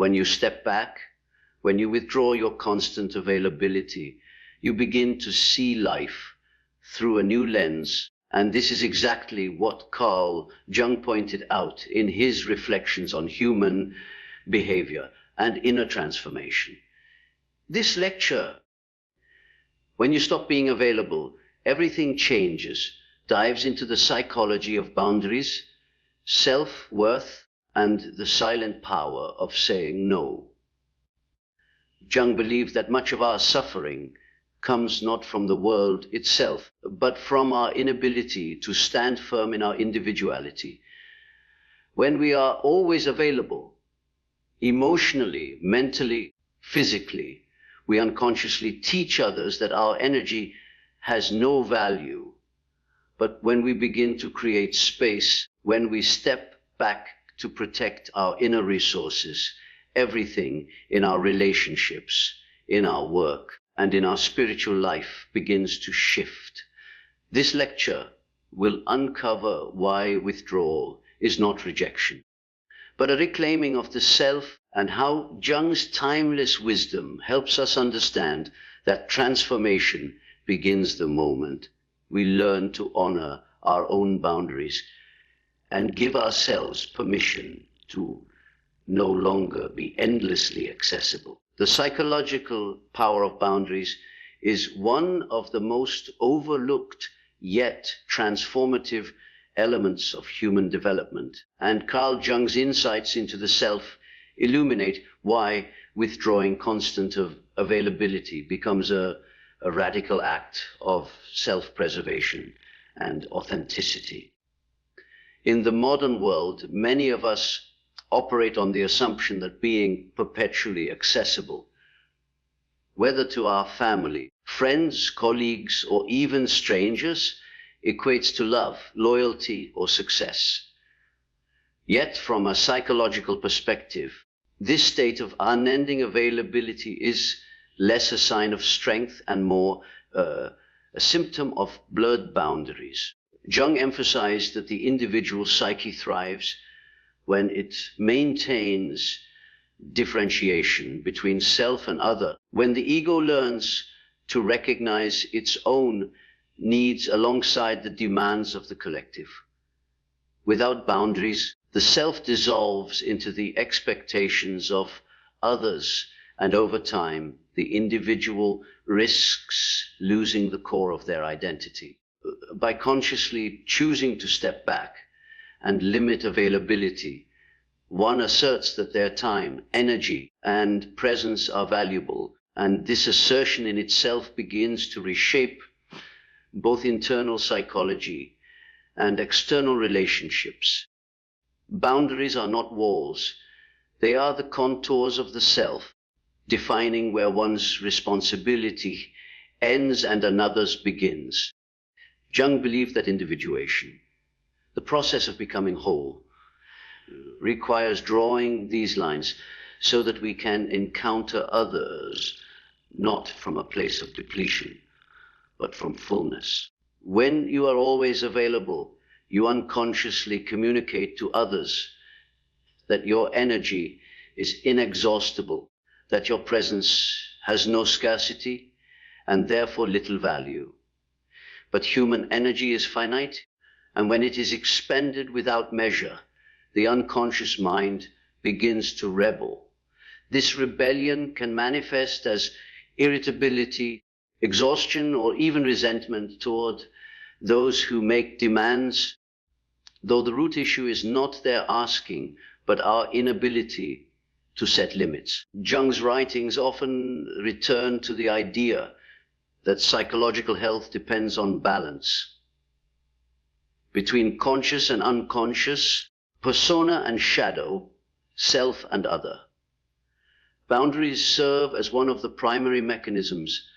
When you step back, when you withdraw your constant availability, you begin to see life through a new lens. And this is exactly what Carl Jung pointed out in his reflections on human behavior and inner transformation. This lecture, when you stop being available, everything changes, dives into the psychology of boundaries, self-worth, and the silent power of saying no. Jung believed that much of our suffering comes not from the world itself, but from our inability to stand firm in our individuality. When we are always available, emotionally, mentally, physically, we unconsciously teach others that our energy has no value. But when we begin to create space, when we step back to protect our inner resources, everything in our relationships, in our work, and in our spiritual life begins to shift. This lecture will uncover why withdrawal is not rejection, but a reclaiming of the self, and how Jung's timeless wisdom helps us understand that transformation begins the moment we learn to honor our own boundaries and give ourselves permission to no longer be endlessly accessible. The psychological power of boundaries is one of the most overlooked yet transformative elements of human development. And Carl Jung's insights into the self illuminate why withdrawing constant availability becomes a radical act of self-preservation and authenticity. In the modern world, many of us operate on the assumption that being perpetually accessible, whether to our family, friends, colleagues, or even strangers, equates to love, loyalty, or success. Yet, from a psychological perspective, this state of unending availability is less a sign of strength and more a symptom of blurred boundaries. Jung emphasized that the individual psyche thrives when it maintains differentiation between self and other, when the ego learns to recognize its own needs alongside the demands of the collective. Without boundaries, the self dissolves into the expectations of others, and over time, the individual risks losing the core of their identity. By consciously choosing to step back and limit availability, one asserts that their time, energy, and presence are valuable, and this assertion in itself begins to reshape both internal psychology and external relationships. Boundaries are not walls. They are the contours of the self, defining where one's responsibility ends and another's begins. Jung believed that individuation, the process of becoming whole, requires drawing these lines so that we can encounter others not from a place of depletion, but from fullness. When you are always available, you unconsciously communicate to others that your energy is inexhaustible, that your presence has no scarcity and therefore little value. But human energy is finite, and when it is expended without measure, the unconscious mind begins to rebel. This rebellion can manifest as irritability, exhaustion, or even resentment toward those who make demands, though the root issue is not their asking, but our inability to set limits. Jung's writings often return to the idea that psychological health depends on balance between conscious and unconscious, persona and shadow, self and other. Boundaries serve as one of the primary mechanisms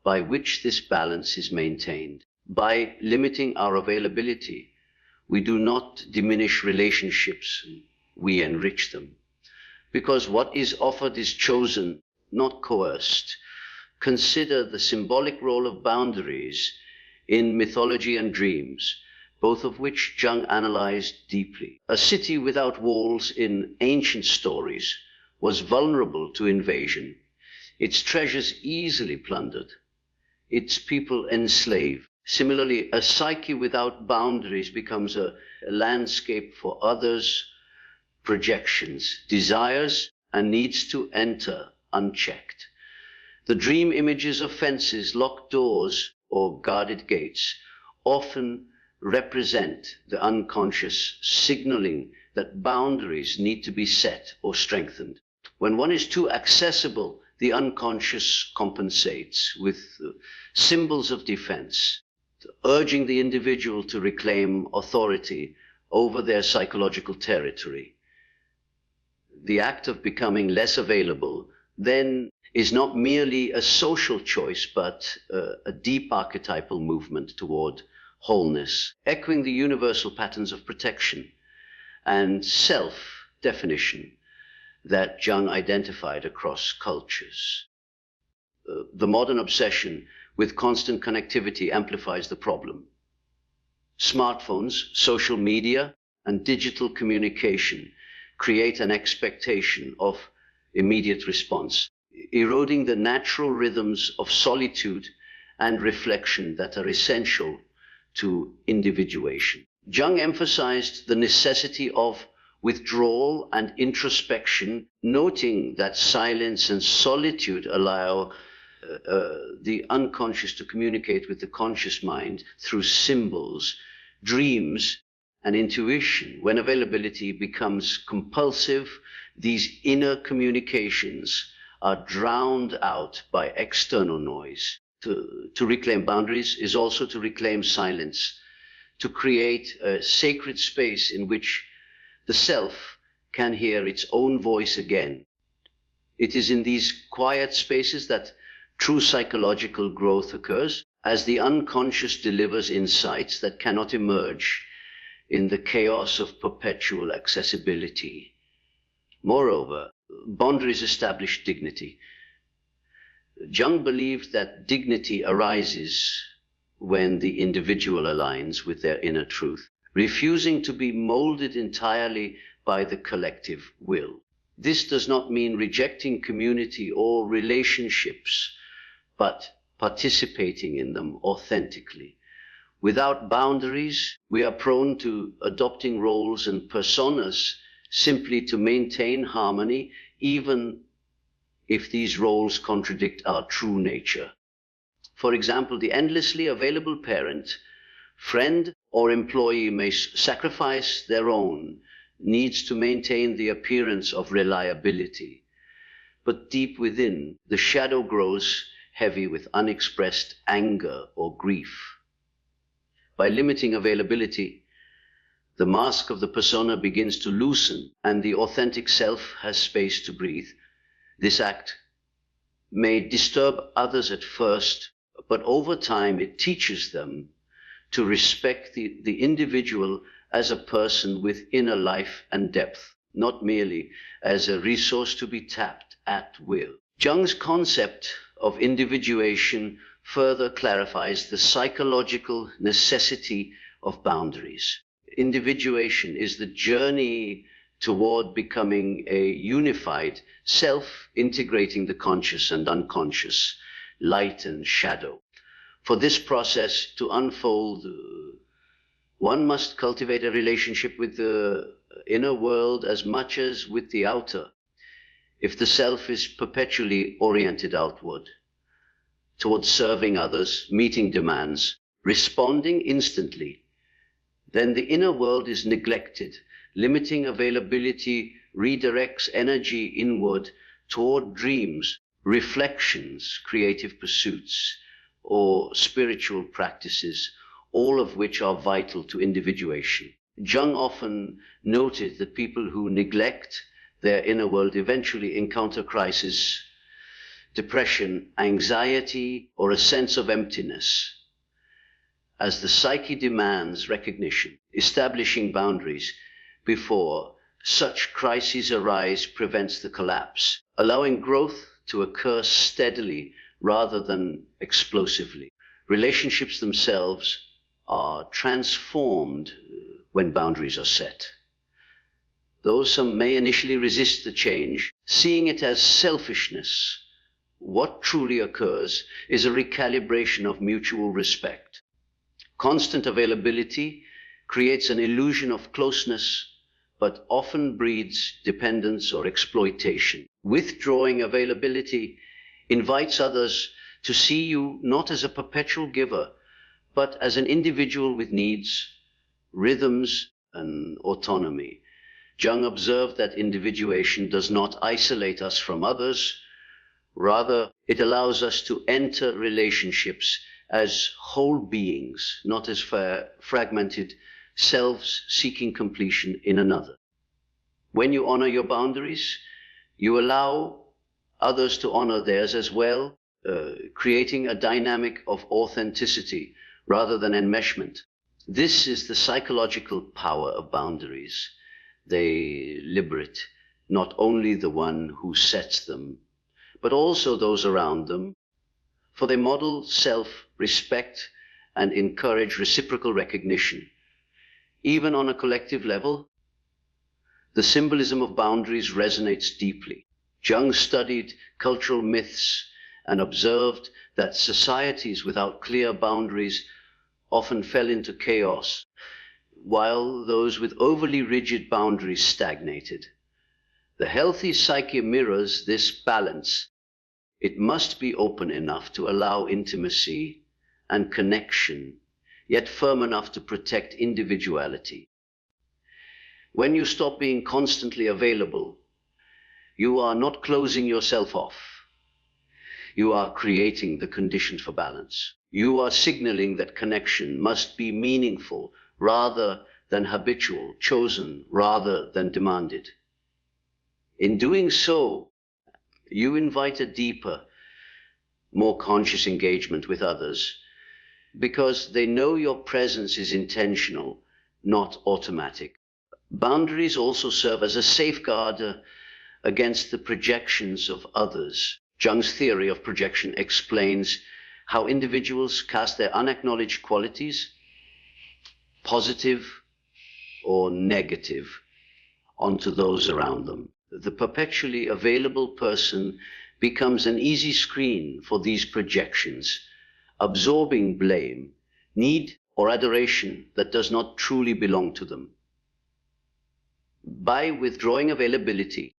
by which this balance is maintained. By limiting our availability, we do not diminish relationships, we enrich them. Because what is offered is chosen, not coerced. Consider the symbolic role of boundaries in mythology and dreams, both of which Jung analyzed deeply. A city without walls in ancient stories was vulnerable to invasion, its treasures easily plundered, its people enslaved. Similarly, a psyche without boundaries becomes a landscape for others' projections, desires, and needs to enter unchecked. The dream images of fences, locked doors, or guarded gates often represent the unconscious, signaling that boundaries need to be set or strengthened. When one is too accessible, the unconscious compensates with symbols of defense, urging the individual to reclaim authority over their psychological territory. The act of becoming less available then is not merely a social choice, but a deep archetypal movement toward wholeness, echoing the universal patterns of protection and self-definition that Jung identified across cultures. The modern obsession with constant connectivity amplifies the problem. Smartphones, social media, and digital communication create an expectation of immediate response, eroding the natural rhythms of solitude and reflection that are essential to individuation. Jung emphasized the necessity of withdrawal and introspection, noting that silence and solitude allow the unconscious to communicate with the conscious mind through symbols, dreams, and intuition. When availability becomes compulsive, these inner communications are drowned out by external noise. To reclaim boundaries is also to reclaim silence, to create a sacred space in which the self can hear its own voice again. It is in these quiet spaces that true psychological growth occurs, as the unconscious delivers insights that cannot emerge in the chaos of perpetual accessibility. Moreover, boundaries establish dignity. Jung believed that dignity arises when the individual aligns with their inner truth, refusing to be molded entirely by the collective will. This does not mean rejecting community or relationships, but participating in them authentically. Without boundaries, we are prone to adopting roles and personas simply to maintain harmony, even if these roles contradict our true nature. For example, the endlessly available parent, friend, or employee may sacrifice their own needs to maintain the appearance of reliability. But deep within, the shadow grows heavy with unexpressed anger or grief. By limiting availability, the mask of the persona begins to loosen and the authentic self has space to breathe. This act may disturb others at first, but over time it teaches them to respect the individual as a person with inner life and depth, not merely as a resource to be tapped at will. Jung's concept of individuation further clarifies the psychological necessity of boundaries. Individuation is the journey toward becoming a unified self, integrating the conscious and unconscious, light and shadow. For this process to unfold, one must cultivate a relationship with the inner world as much as with the outer. If the self is perpetually oriented outward, towards serving others, meeting demands, responding instantly, then the inner world is neglected. Limiting availability redirects energy inward toward dreams, reflections, creative pursuits, or spiritual practices, all of which are vital to individuation. Jung often noted that people who neglect their inner world eventually encounter crisis, depression, anxiety, or a sense of emptiness. As the psyche demands recognition, establishing boundaries before such crises arise prevents the collapse, allowing growth to occur steadily rather than explosively. Relationships themselves are transformed when boundaries are set. Though some may initially resist the change, seeing it as selfishness, what truly occurs is a recalibration of mutual respect. Constant availability creates an illusion of closeness, but often breeds dependence or exploitation. Withdrawing availability invites others to see you not as a perpetual giver, but as an individual with needs, rhythms, and autonomy. Jung observed that individuation does not isolate us from others. Rather, it allows us to enter relationships as whole beings, not as fragmented selves seeking completion in another. When you honor your boundaries, you allow others to honor theirs as well, creating a dynamic of authenticity rather than enmeshment. This is the psychological power of boundaries. They liberate not only the one who sets them, but also those around them, for they model self-respect and encourage reciprocal recognition. Even on a collective level, the symbolism of boundaries resonates deeply. Jung studied cultural myths and observed that societies without clear boundaries often fell into chaos, while those with overly rigid boundaries stagnated. The healthy psyche mirrors this balance. It must be open enough to allow intimacy and connection, yet firm enough to protect individuality. When you stop being constantly available, you are not closing yourself off. You are creating the conditions for balance. You are signaling that connection must be meaningful rather than habitual, chosen rather than demanded. In doing so, you invite a deeper, more conscious engagement with others because they know your presence is intentional, not automatic. Boundaries also serve as a safeguard against the projections of others. Jung's theory of projection explains how individuals cast their unacknowledged qualities, positive or negative, onto those around them. The perpetually available person becomes an easy screen for these projections, absorbing blame, need, or adoration that does not truly belong to them. By withdrawing availability,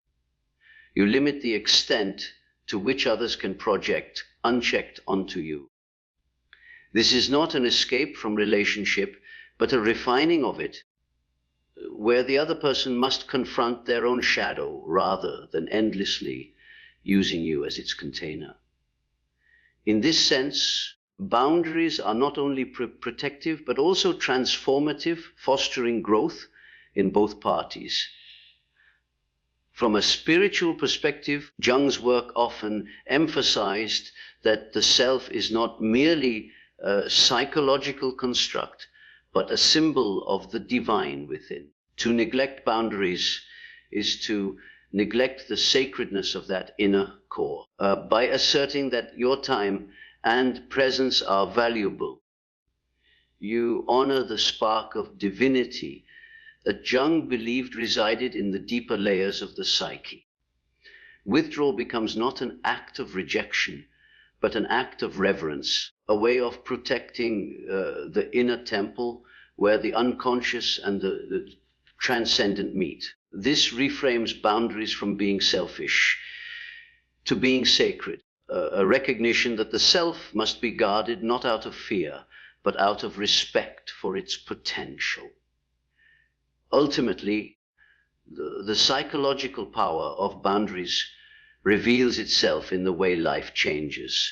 you limit the extent to which others can project unchecked onto you. This is not an escape from relationship, but a refining of it, where the other person must confront their own shadow rather than endlessly using you as its container. In this sense, boundaries are not only protective, but also transformative, fostering growth in both parties. From a spiritual perspective, Jung's work often emphasized that the self is not merely a psychological construct, but a symbol of the divine within. To neglect boundaries is to neglect the sacredness of that inner core. By asserting that your time and presence are valuable, you honor the spark of divinity that Jung believed resided in the deeper layers of the psyche. Withdrawal becomes not an act of rejection, but an act of reverence, a way of protecting the inner temple where the unconscious and the transcendent meet. This reframes boundaries from being selfish to being sacred, a recognition that the self must be guarded not out of fear, but out of respect for its potential. Ultimately, the psychological power of boundaries reveals itself in the way life changes.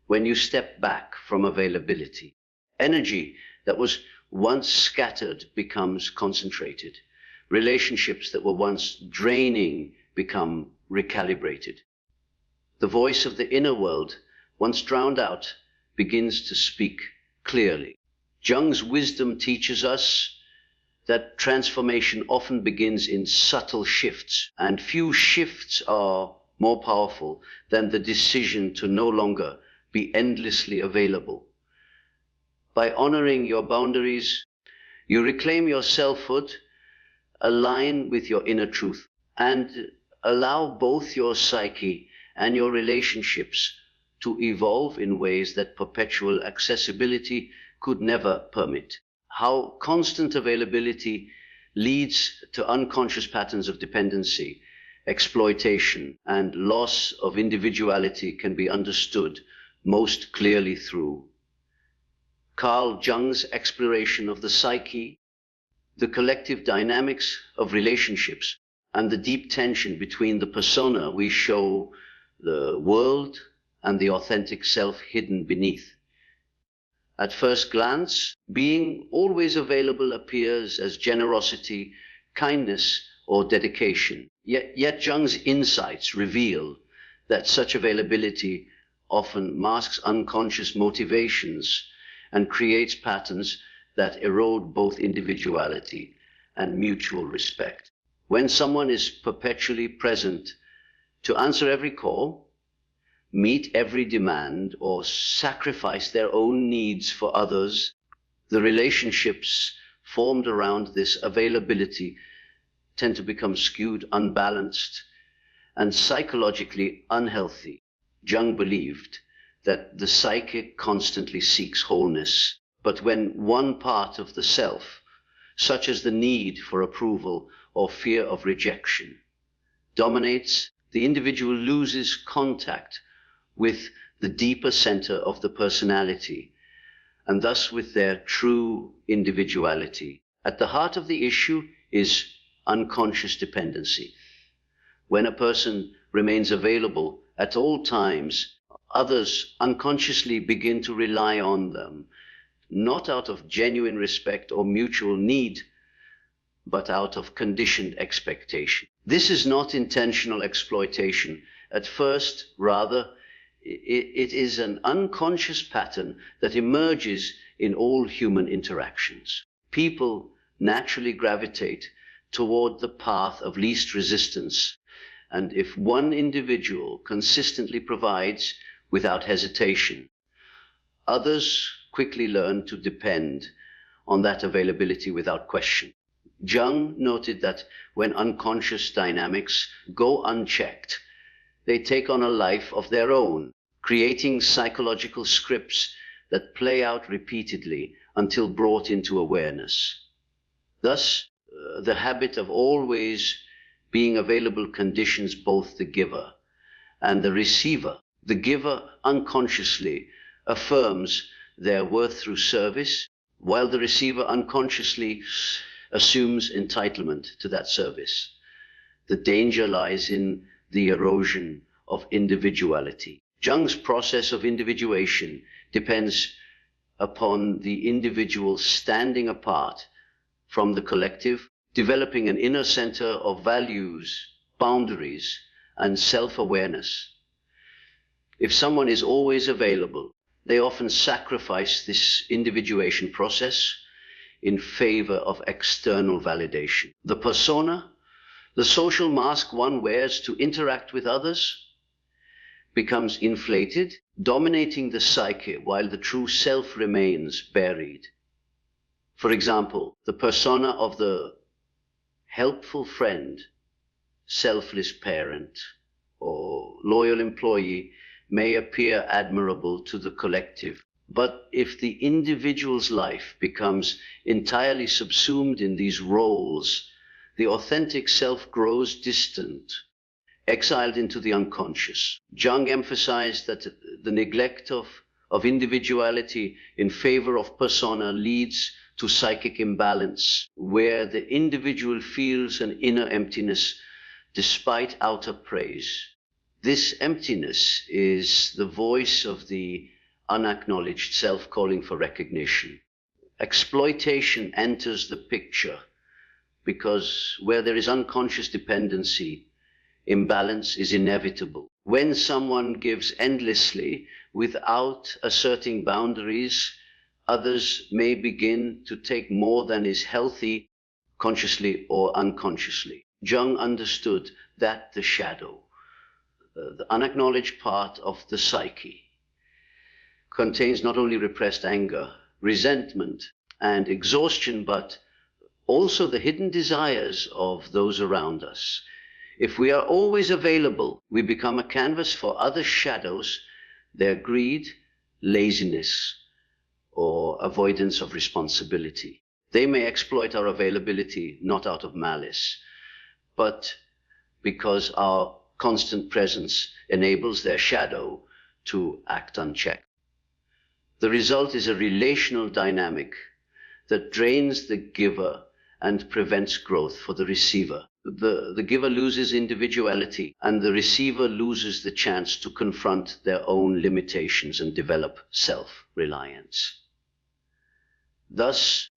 When you step back from availability, energy that was once scattered becomes concentrated. Relationships that were once draining become recalibrated. The voice of the inner world, once drowned out, begins to speak clearly. Jung's wisdom teaches us that transformation often begins in subtle shifts, and few shifts are more powerful than the decision to no longer be endlessly available. By honoring your boundaries, you reclaim your selfhood align with your inner truth, and allow both your psyche and your relationships to evolve in ways that perpetual accessibility could never permit. How constant availability leads to unconscious patterns of dependency, exploitation, and loss of individuality can be understood most clearly through Carl Jung's exploration of the psyche, the collective dynamics of relationships, and the deep tension between the persona we show the world and the authentic self hidden beneath. At first glance, being always available appears as generosity, kindness, or dedication. Yet Jung's insights reveal that such availability often masks unconscious motivations and creates patterns that erode both individuality and mutual respect. When someone is perpetually present to answer every call, meet every demand, or sacrifice their own needs for others, the relationships formed around this availability tend to become skewed, unbalanced, and psychologically unhealthy. Jung believed that the psyche constantly seeks wholeness, but when one part of the self, such as the need for approval or fear of rejection, dominates, the individual loses contact with the deeper center of the personality, and thus with their true individuality. At the heart of the issue is unconscious dependency. When a person remains available at all times, others unconsciously begin to rely on them, not out of genuine respect or mutual need, but out of conditioned expectation. This is not intentional exploitation. At first, rather, it is an unconscious pattern that emerges in all human interactions. People naturally gravitate toward the path of least resistance, and if one individual consistently provides without hesitation, others quickly learn to depend on that availability without question. Jung noted that when unconscious dynamics go unchecked, they take on a life of their own, creating psychological scripts that play out repeatedly until brought into awareness. Thus, the habit of always being available conditions both the giver and the receiver. The giver unconsciously affirms their worth through service, while the receiver unconsciously assumes entitlement to that service. The danger lies in the erosion of individuality. Jung's process of individuation depends upon the individual standing apart from the collective, developing an inner center of values, boundaries, and self-awareness. If someone is always available, they often sacrifice this individuation process in favor of external validation. The persona, the social mask one wears to interact with others, becomes inflated, dominating the psyche while the true self remains buried. For example, the persona of the helpful friend, selfless parent, or loyal employee may appear admirable to the collective. But if the individual's life becomes entirely subsumed in these roles, the authentic self grows distant, exiled into the unconscious. Jung emphasized that the neglect of individuality in favor of persona leads to psychic imbalance, where the individual feels an inner emptiness despite outer praise. This emptiness is the voice of the unacknowledged self calling for recognition. Exploitation enters the picture because where there is unconscious dependency, imbalance is inevitable. When someone gives endlessly without asserting boundaries, others may begin to take more than is healthy, consciously or unconsciously. Jung understood that the shadow, the unacknowledged part of the psyche, contains not only repressed anger, resentment, and exhaustion, but also the hidden desires of those around us. If we are always available, we become a canvas for other shadows, their greed, laziness, or avoidance of responsibility. They may exploit our availability not out of malice, but because our constant presence enables their shadow to act unchecked. The result is a relational dynamic that drains the giver and prevents growth for the receiver. The giver loses individuality, and the receiver loses the chance to confront their own limitations and develop self-reliance. Thus,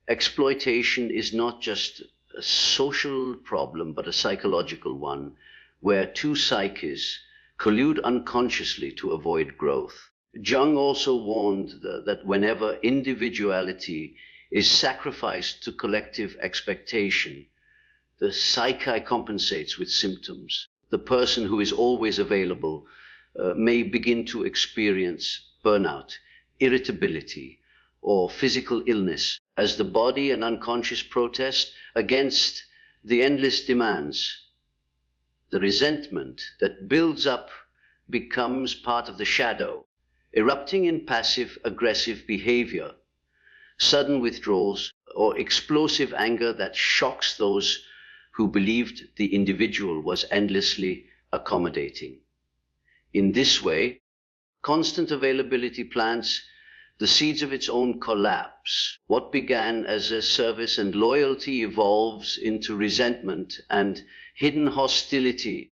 exploitation is not just a social problem, but a psychological one, where two psyches collude unconsciously to avoid growth. Jung also warned that whenever individuality is sacrificed to collective expectation, the psyche compensates with symptoms. The person who is always available may begin to experience burnout, irritability, or physical illness as the body and unconscious protest against the endless demands. The resentment that builds up becomes part of the shadow, erupting in passive-aggressive behavior, sudden withdrawals, or explosive anger that shocks those who believed the individual was endlessly accommodating. In this way, constant availability plants the seeds of its own collapse. What began as a service and loyalty evolves into resentment and hidden hostility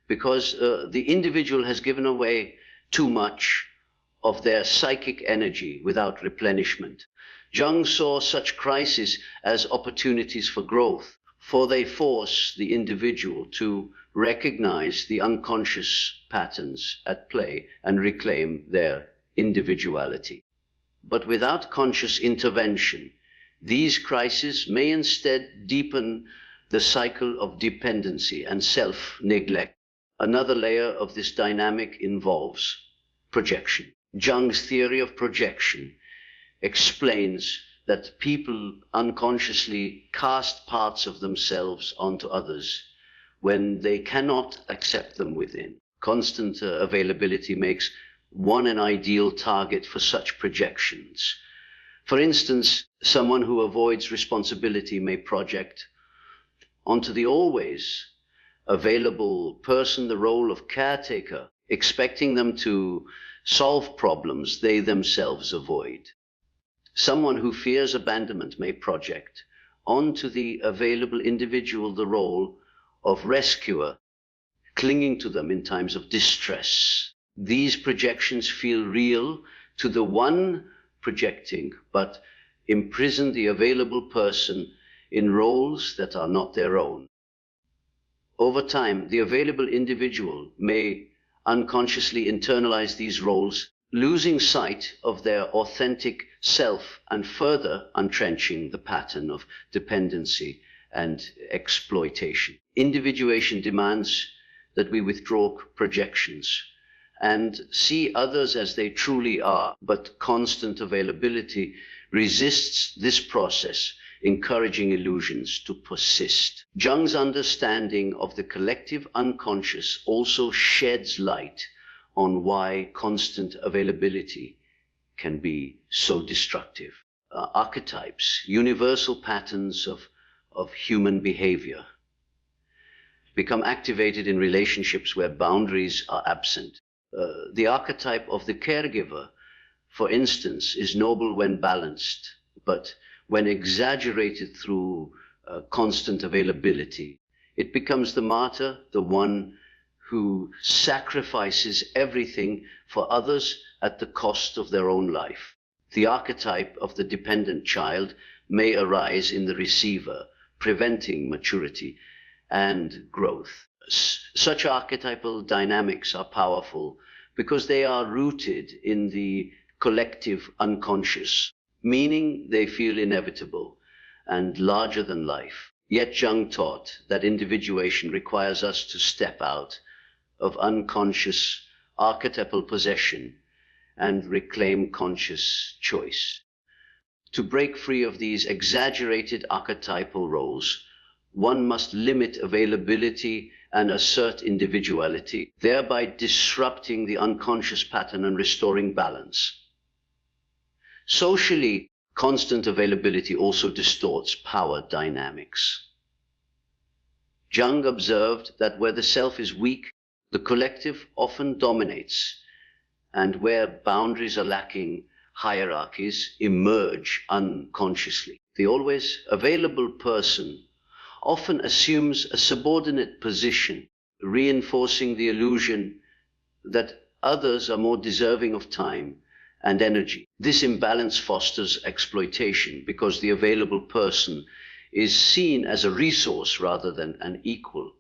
because the individual has given away too much of their psychic energy without replenishment. Jung saw such crises as opportunities for growth, for they force the individual to recognize the unconscious patterns at play and reclaim their individuality. But without conscious intervention, these crises may instead deepen the cycle of dependency and self-neglect. Another layer of this dynamic involves projection. Jung's theory of projection explains that people unconsciously cast parts of themselves onto others when they cannot accept them within. Constant availability makes one an ideal target for such projections. For instance, someone who avoids responsibility may project onto the always available person the role of caretaker, expecting them to solve problems they themselves avoid. Someone who fears abandonment may project onto the available individual the role of rescuer, clinging to them in times of distress. These projections feel real to the one projecting, but imprison the available person in roles that are not their own. Over time, the available individual may unconsciously internalize these roles, losing sight of their authentic self and further entrenching the pattern of dependency and exploitation. Individuation demands that we withdraw projections and see others as they truly are, but constant availability resists this process, encouraging illusions to persist. Jung's understanding of the collective unconscious also sheds light on why constant availability can be so destructive. Archetypes, universal patterns of human behavior, become activated in relationships where boundaries are absent. The archetype of the caregiver, for instance, is noble when balanced, but when exaggerated through constant availability, it becomes the martyr, the one who sacrifices everything for others at the cost of their own life. The archetype of the dependent child may arise in the receiver, preventing maturity and growth. Such archetypal dynamics are powerful because they are rooted in the collective unconscious, meaning they feel inevitable and larger than life. Yet Jung taught that individuation requires us to step out of unconscious archetypal possession and reclaim conscious choice. To break free of these exaggerated archetypal roles, one must limit availability and assert individuality, thereby disrupting the unconscious pattern and restoring balance. Socially, constant availability also distorts power dynamics. Jung observed that where the self is weak, the collective often dominates, and where boundaries are lacking, hierarchies emerge unconsciously. The always available person often assumes a subordinate position, reinforcing the illusion that others are more deserving of time and energy. This imbalance fosters exploitation because the available person is seen as a resource rather than an equal.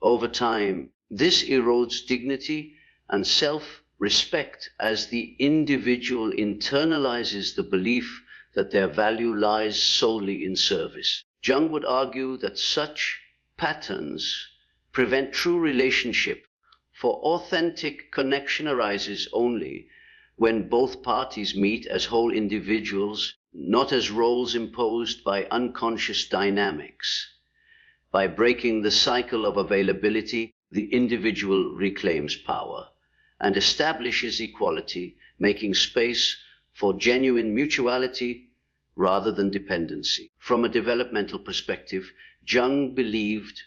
Over time, this erodes dignity and self-respect as the individual internalizes the belief that their value lies solely in service. Jung would argue that such patterns prevent true relationship, for authentic connection arises only when both parties meet as whole individuals, not as roles imposed by unconscious dynamics. By breaking the cycle of availability, the individual reclaims power and establishes equality, making space for genuine mutuality rather than dependency. From a developmental perspective, Jung believed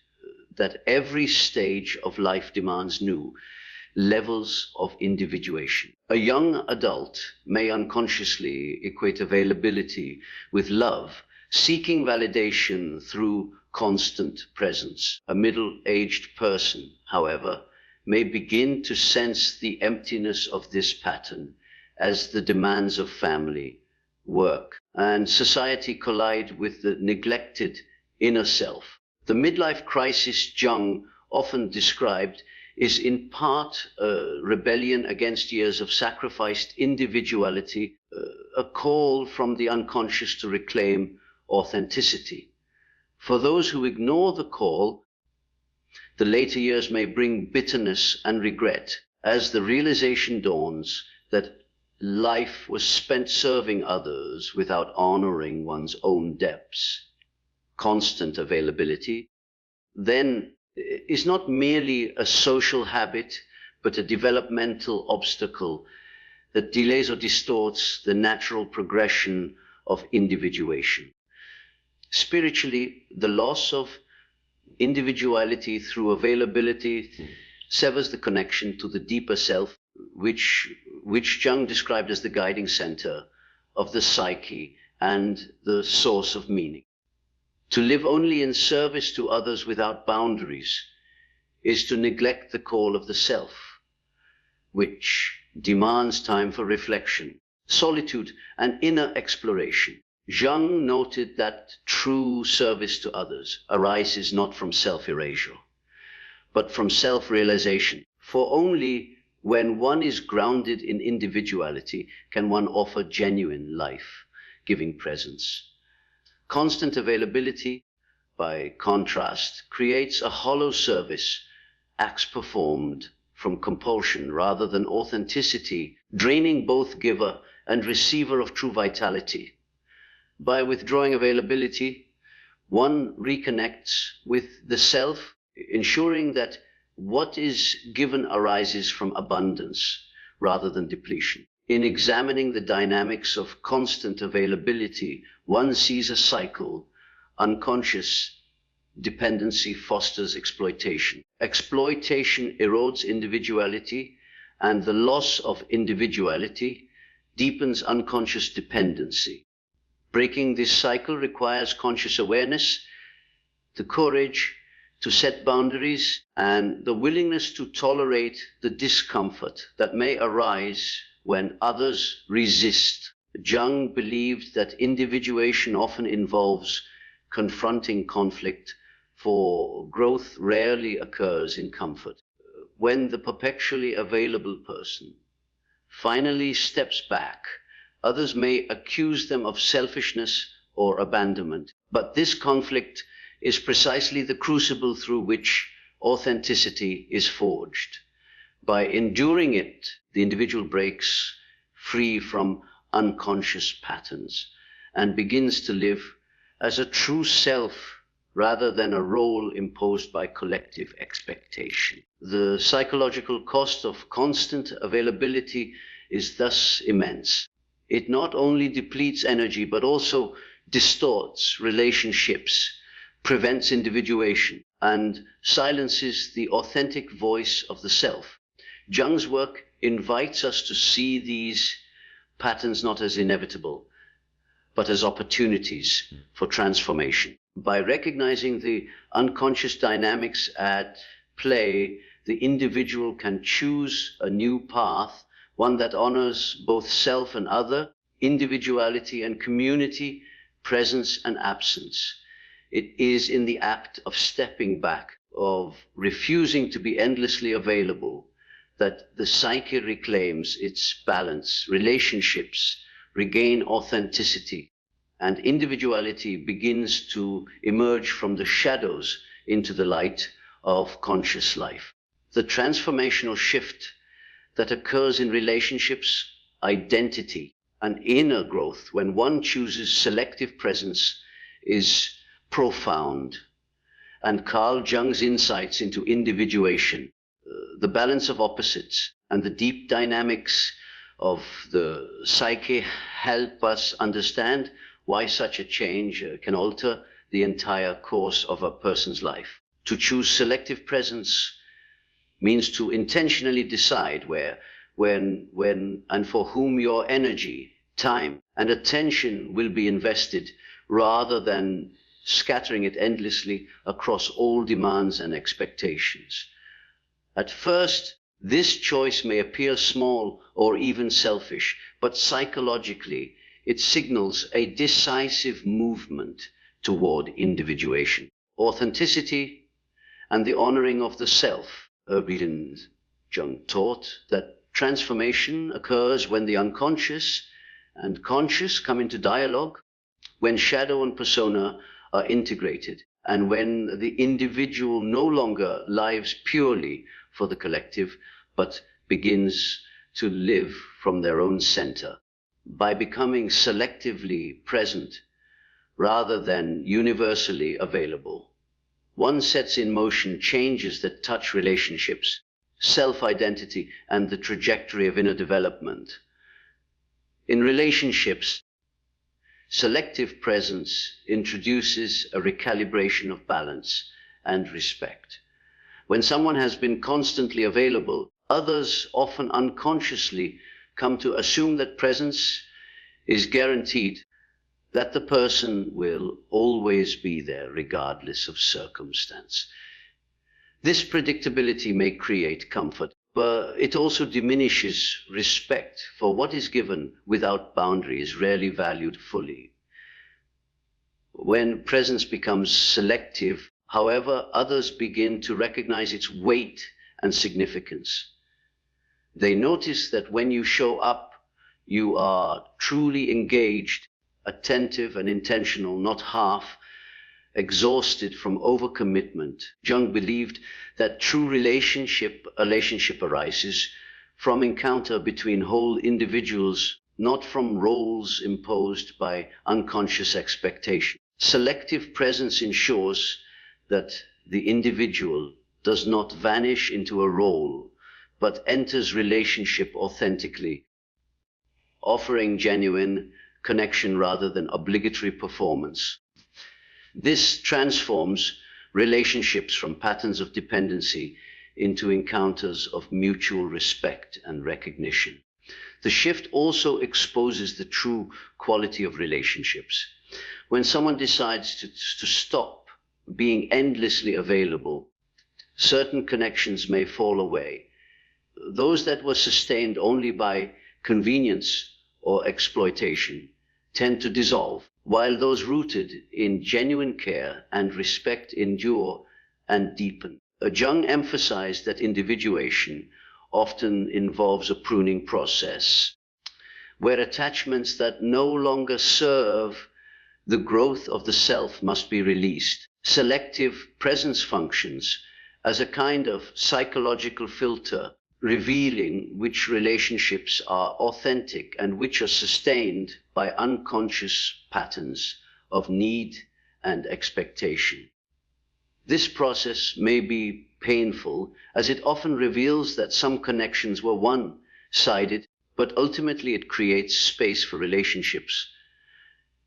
that every stage of life demands new levels of individuation. A young adult may unconsciously equate availability with love, seeking validation through constant presence. A middle-aged person, however, may begin to sense the emptiness of this pattern as the demands of family, work, and society collide with the neglected inner self. The midlife crisis Jung often described is in part a rebellion against years of sacrificed individuality, a call from the unconscious to reclaim authenticity. For those who ignore the call, the later years may bring bitterness and regret as the realization dawns that life was spent serving others without honoring one's own depths. Constant availability then is not merely a social habit, but a developmental obstacle that delays or distorts the natural progression of individuation. Spiritually, the loss of individuality through availability severs the connection to the deeper self, which Jung described as the guiding center of the psyche and the source of meaning. To live only in service to others without boundaries is to neglect the call of the self, which demands time for reflection, solitude, and inner exploration. Jung noted that true service to others arises not from self-erasure, but from self-realization. For only when one is grounded in individuality can one offer genuine life-giving presence. Constant availability, by contrast, creates a hollow service, acts performed from compulsion rather than authenticity, draining both giver and receiver of true vitality. By withdrawing availability, one reconnects with the self, ensuring that what is given arises from abundance rather than depletion. In examining the dynamics of constant availability, one sees a cycle. Unconscious dependency fosters exploitation. Exploitation erodes individuality, and the loss of individuality deepens unconscious dependency. Breaking this cycle requires conscious awareness, the courage to set boundaries, and the willingness to tolerate the discomfort that may arise when others resist. Jung believed that individuation often involves confronting conflict, for growth rarely occurs in comfort. When the perpetually available person finally steps back, others may accuse them of selfishness or abandonment. But this conflict is precisely the crucible through which authenticity is forged. By enduring it, the individual breaks free from unconscious patterns and begins to live as a true self rather than a role imposed by collective expectation. The psychological cost of constant availability is thus immense. It not only depletes energy, but also distorts relationships, prevents individuation, and silences the authentic voice of the self. Jung's work invites us to see these patterns not as inevitable, but as opportunities for transformation. By recognizing the unconscious dynamics at play, the individual can choose a new path, one that honors both self and other, individuality and community, presence and absence. It is in the act of stepping back, of refusing to be endlessly available, that the psyche reclaims its balance, relationships regain authenticity, and individuality begins to emerge from the shadows into the light of conscious life. The transformational shift that occurs in relationships, identity, and inner growth when one chooses selective presence is profound. And Carl Jung's insights into individuation, the balance of opposites, and the deep dynamics of the psyche help us understand why such a change can alter the entire course of a person's life. To choose selective presence means to intentionally decide where, when, and for whom your energy, time, and attention will be invested, rather than scattering it endlessly across all demands and expectations. At first, this choice may appear small or even selfish, but psychologically, it signals a decisive movement toward individuation, authenticity, and the honoring of the self. Jung taught that transformation occurs when the unconscious and conscious come into dialogue, when shadow and persona are integrated, and when the individual no longer lives purely for the collective, but begins to live from their own center. By becoming selectively present rather than universally available, one sets in motion changes that touch relationships, self-identity, and the trajectory of inner development. In relationships, selective presence introduces a recalibration of balance and respect. When someone has been constantly available, others often unconsciously come to assume that presence is guaranteed, that the person will always be there regardless of circumstance. This predictability may create comfort, but it also diminishes respect, for what is given without boundary is rarely valued fully. When presence becomes selective, however, others begin to recognize its weight and significance. They notice that when you show up, you are truly engaged, attentive and intentional, not half exhausted from overcommitment. Jung believed that true relationship arises from encounter between whole individuals, not from roles imposed by unconscious expectation. Selective presence ensures that the individual does not vanish into a role, but enters relationship authentically, offering genuine connection rather than obligatory performance. This transforms relationships from patterns of dependency into encounters of mutual respect and recognition. The shift also exposes the true quality of relationships. When someone decides to stop being endlessly available, certain connections may fall away. Those that were sustained only by convenience or exploitation tend to dissolve, while those rooted in genuine care and respect endure and deepen. Jung emphasized that individuation often involves a pruning process, where attachments that no longer serve the growth of the self must be released. Selective presence functions as a kind of psychological filter, revealing which relationships are authentic and which are sustained by unconscious patterns of need and expectation. This process may be painful, as it often reveals that some connections were one-sided, but ultimately it creates space for relationships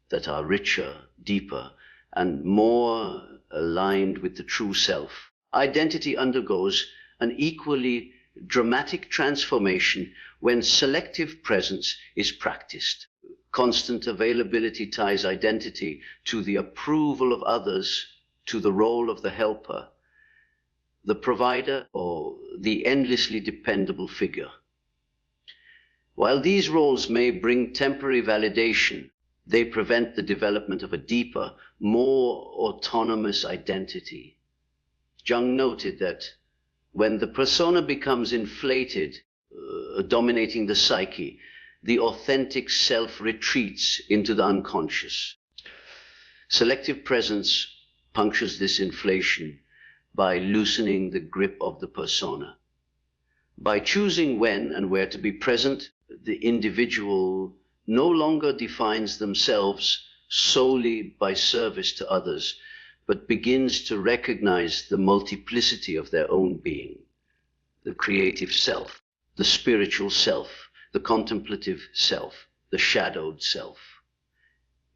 that are richer, deeper, and more aligned with the true self. Identity undergoes an equally dramatic transformation when selective presence is practiced. Constant availability ties identity to the approval of others, to the role of the helper, the provider, or the endlessly dependable figure. While these roles may bring temporary validation, they prevent the development of a deeper, more autonomous identity. Jung noted that when the persona becomes inflated, dominating the psyche, the authentic self retreats into the unconscious. Selective presence punctures this inflation by loosening the grip of the persona. By choosing when and where to be present, the individual no longer defines themselves solely by service to others, but begins to recognize the multiplicity of their own being, the creative self, the spiritual self, the contemplative self, the shadowed self.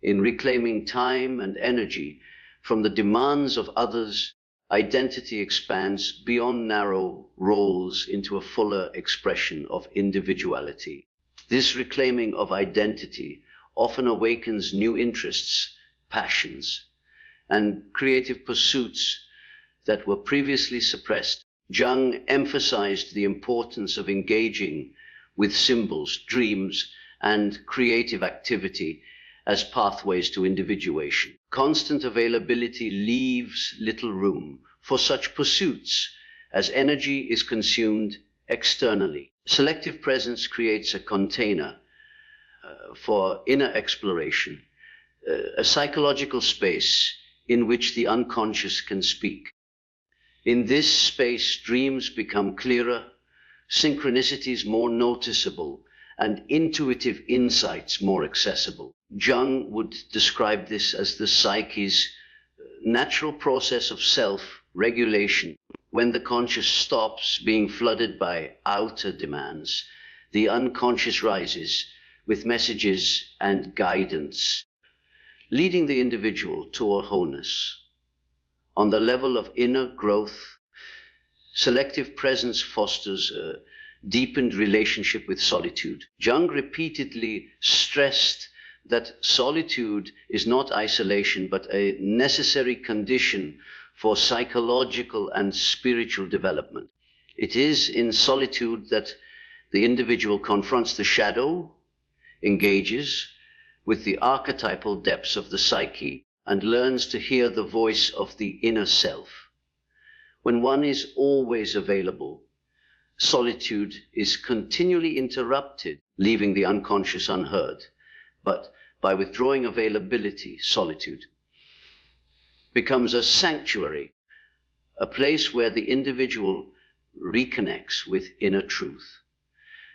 In reclaiming time and energy from the demands of others, identity expands beyond narrow roles into a fuller expression of individuality. This reclaiming of identity often awakens new interests, passions, and creative pursuits that were previously suppressed. Jung emphasized the importance of engaging with symbols, dreams, and creative activity as pathways to individuation. Constant availability leaves little room for such pursuits as energy is consumed externally. Selective presence creates a container for inner exploration, a psychological space in which the unconscious can speak. In this space, dreams become clearer, synchronicities more noticeable, and intuitive insights more accessible. Jung would describe this as the psyche's natural process of self-regulation. When the conscious stops being flooded by outer demands, the unconscious rises with messages and guidance, leading the individual toward wholeness. On the level of inner growth, selective presence fosters a deepened relationship with solitude. Jung repeatedly stressed that solitude is not isolation, but a necessary condition for psychological and spiritual development. It is in solitude that the individual confronts the shadow, engages with the archetypal depths of the psyche, and learns to hear the voice of the inner self. When one is always available, solitude is continually interrupted, leaving the unconscious unheard. But by withdrawing availability, solitude becomes a sanctuary, a place where the individual reconnects with inner truth.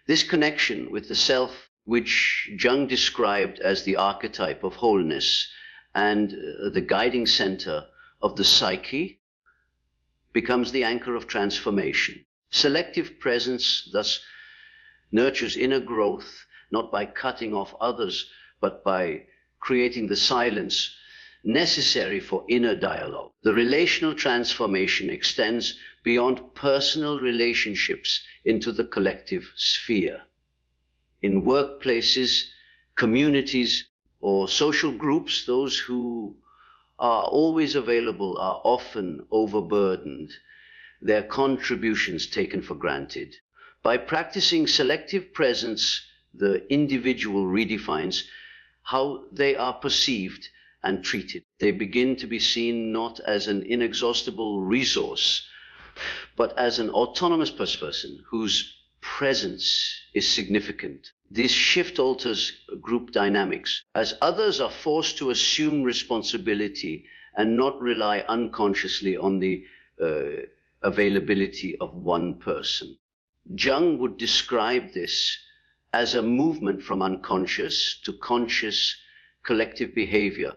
This connection with the self, which Jung described as the archetype of wholeness and the guiding center of the psyche, becomes the anchor of transformation. Selective presence thus nurtures inner growth, not by cutting off others, but by creating the silence necessary for inner dialogue. The relational transformation extends beyond personal relationships into the collective sphere. In workplaces, communities, or social groups, those who are always available are often overburdened, their contributions taken for granted. By practicing selective presence, the individual redefines how they are perceived and treated. They begin to be seen not as an inexhaustible resource, but as an autonomous person whose presence is significant. This shift alters group dynamics, as others are forced to assume responsibility and not rely unconsciously on the availability of one person. Jung would describe this as a movement from unconscious to conscious collective behavior.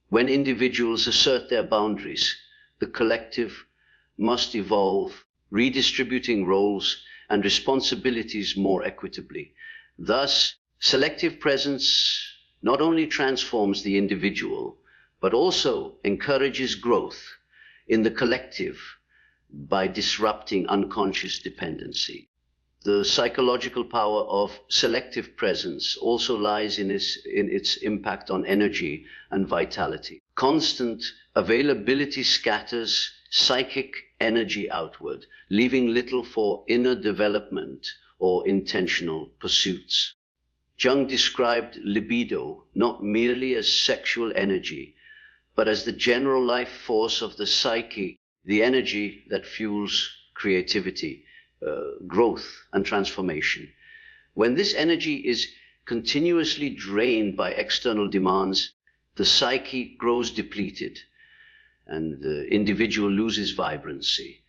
When individuals assert their boundaries, the collective must evolve, redistributing roles and responsibilities more equitably. Thus, selective presence not only transforms the individual, but also encourages growth in the collective by disrupting unconscious dependency. The psychological power of selective presence also lies in its impact on energy and vitality. Constant availability scatters psychic energy outward, leaving little for inner development or intentional pursuits. Jung described libido not merely as sexual energy, but as the general life force of the psyche, the energy that fuels creativity, growth, and transformation. When this energy is continuously drained by external demands, the psyche grows depleted and the individual loses vibrancy.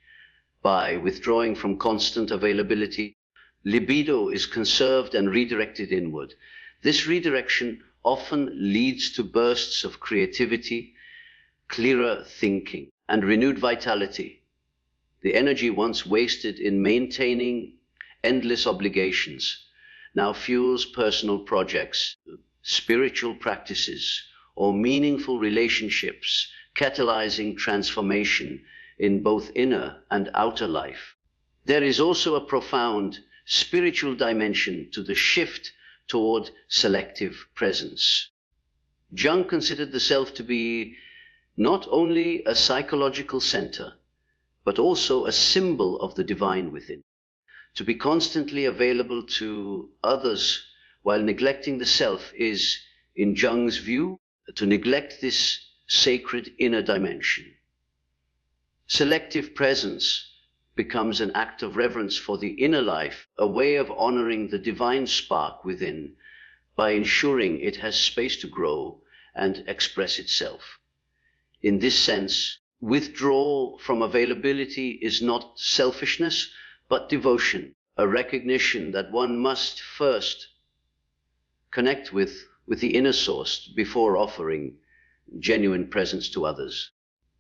By withdrawing from constant availability, libido is conserved and redirected inward. This redirection often leads to bursts of creativity, clearer thinking, and renewed vitality. The energy once wasted in maintaining endless obligations now fuels personal projects, spiritual practices, or meaningful relationships, catalyzing transformation in both inner and outer life. There is also a profound spiritual dimension to the shift toward selective presence. Jung considered the self to be not only a psychological center, but also a symbol of the divine within. To be constantly available to others while neglecting the self is, in Jung's view, to neglect this sacred inner dimension. Selective presence becomes an act of reverence for the inner life, a way of honoring the divine spark within by ensuring it has space to grow and express itself. In this sense, withdrawal from availability is not selfishness, but devotion, a recognition that one must first connect with the inner source before offering genuine presence to others.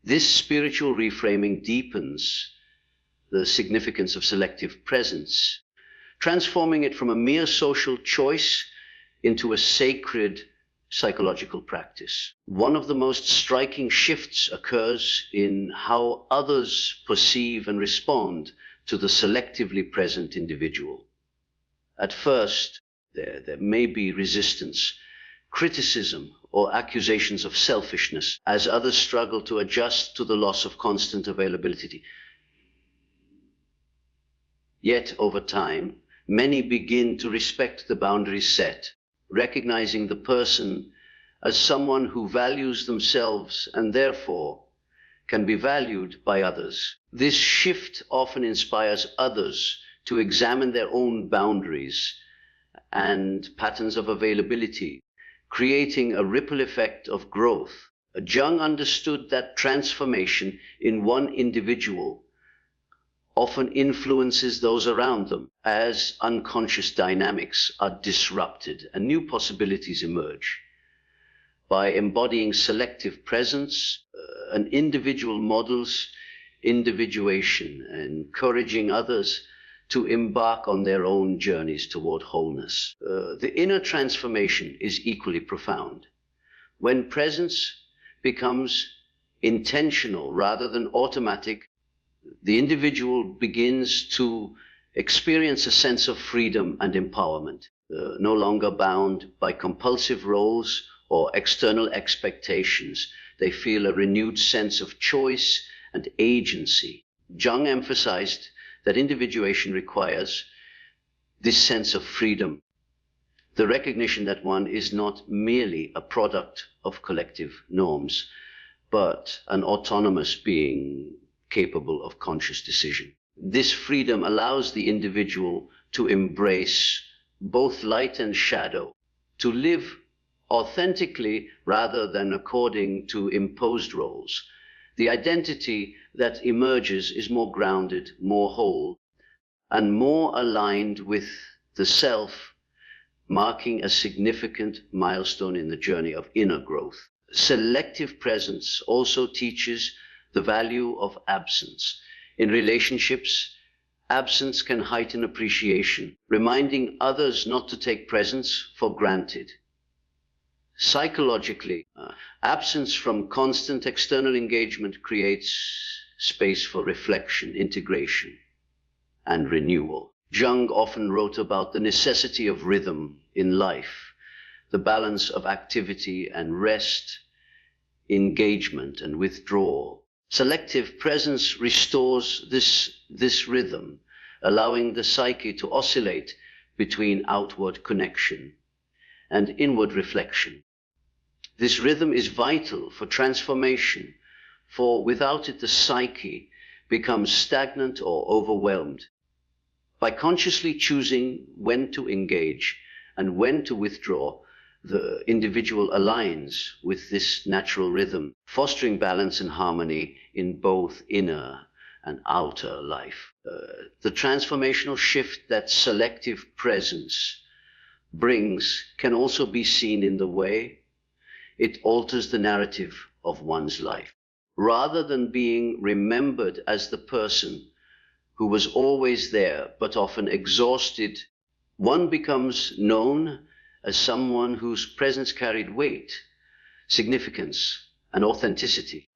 This spiritual reframing deepens the significance of selective presence, transforming it from a mere social choice into a sacred psychological practice. One of the most striking shifts occurs in how others perceive and respond to the selectively present individual. At first, there may be resistance, criticism, or accusations of selfishness as others struggle to adjust to the loss of constant availability. Yet, over time, many begin to respect the boundaries set, recognizing the person as someone who values themselves and therefore can be valued by others. This shift often inspires others to examine their own boundaries and patterns of availability, creating a ripple effect of growth. Jung understood that transformation in one individual often influences those around them as unconscious dynamics are disrupted and new possibilities emerge. By embodying selective presence, an individual models individuation, encouraging others to embark on their own journeys toward wholeness. The inner transformation is equally profound. When presence becomes intentional rather than automatic, the individual begins to experience a sense of freedom and empowerment, no longer bound by compulsive roles or external expectations. They feel a renewed sense of choice and agency. Jung emphasized that individuation requires this sense of freedom, the recognition that one is not merely a product of collective norms, but an autonomous being capable of conscious decision. This freedom allows the individual to embrace both light and shadow, to live authentically rather than according to imposed roles. The identity that emerges is more grounded, more whole, and more aligned with the self, marking a significant milestone in the journey of inner growth. Selective presence also teaches the value of absence. In relationships, absence can heighten appreciation, reminding others not to take presence for granted. Psychologically, absence from constant external engagement creates space for reflection, integration, and renewal. Jung often wrote about the necessity of rhythm in life, the balance of activity and rest, engagement and withdrawal. Selective presence restores this rhythm, allowing the psyche to oscillate between outward connection and inward reflection. This rhythm is vital for transformation, for without it the psyche becomes stagnant or overwhelmed. By consciously choosing when to engage and when to withdraw, the individual aligns with this natural rhythm, fostering balance and harmony in both inner and outer life. The transformational shift that selective presence brings can also be seen in the way it alters the narrative of one's life. Rather than being remembered as the person who was always there but often exhausted, one becomes known as someone whose presence carried weight, significance, and authenticity.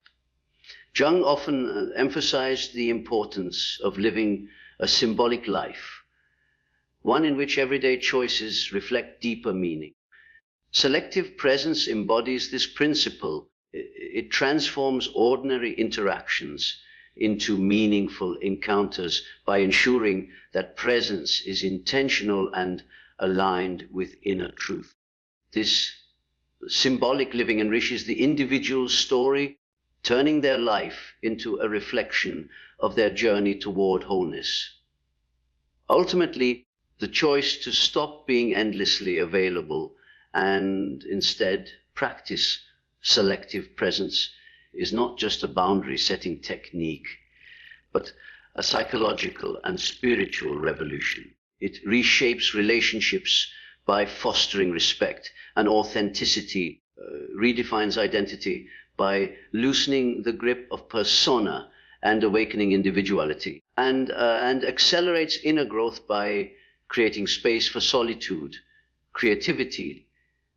Jung often emphasized the importance of living a symbolic life, one in which everyday choices reflect deeper meaning. Selective presence embodies this principle. It transforms ordinary interactions into meaningful encounters by ensuring that presence is intentional and aligned with inner truth. This symbolic living enriches the individual's story, turning their life into a reflection of their journey toward wholeness. Ultimately, the choice to stop being endlessly available and instead practice selective presence is not just a boundary-setting technique, but a psychological and spiritual revolution. It reshapes relationships by fostering respect, and authenticity redefines identity by loosening the grip of persona and awakening individuality, and accelerates inner growth by creating space for solitude, creativity,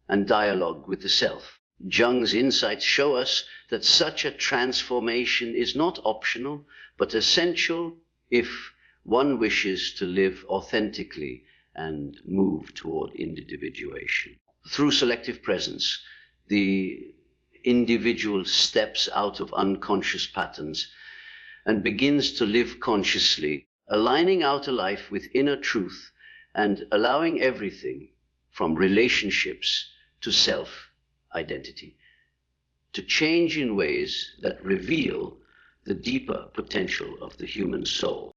and dialogue with the self. Jung's insights show us that such a transformation is not optional, but essential if one wishes to live authentically and move toward individuation. Through selective presence, the individual steps out of unconscious patterns and begins to live consciously, aligning outer life with inner truth and allowing everything from relationships to self-identity to change in ways that reveal the deeper potential of the human soul.